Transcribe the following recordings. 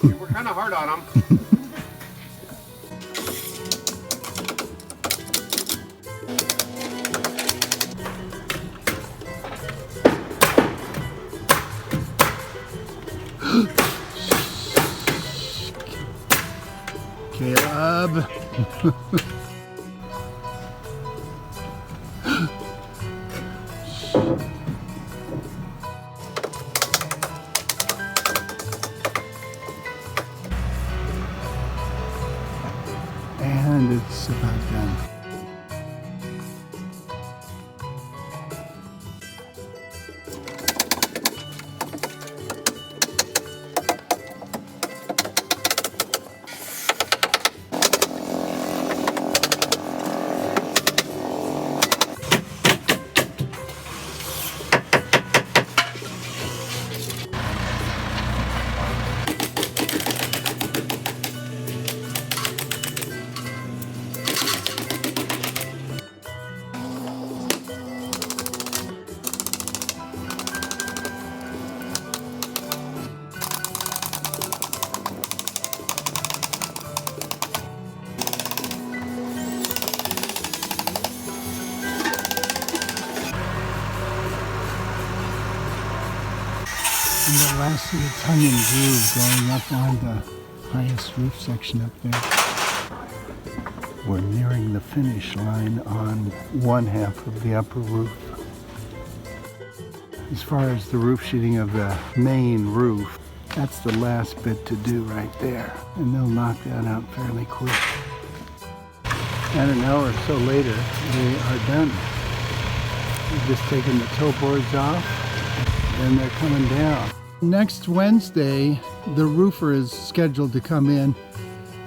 We're kind of hard on them. Caleb. And it's about done. And the last of the tongue and groove going up on the highest roof section up there. We're nearing the finish line on one half of the upper roof. As far as the roof sheeting of the main roof, that's the last bit to do right there. And they'll knock that out fairly quick. And an hour or so later, they are done. We've just taken the toe boards off and they're coming down. Next Wednesday, the roofer is scheduled to come in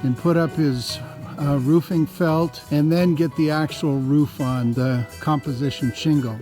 and put up his roofing felt and then get the actual roof on, the composition shingle.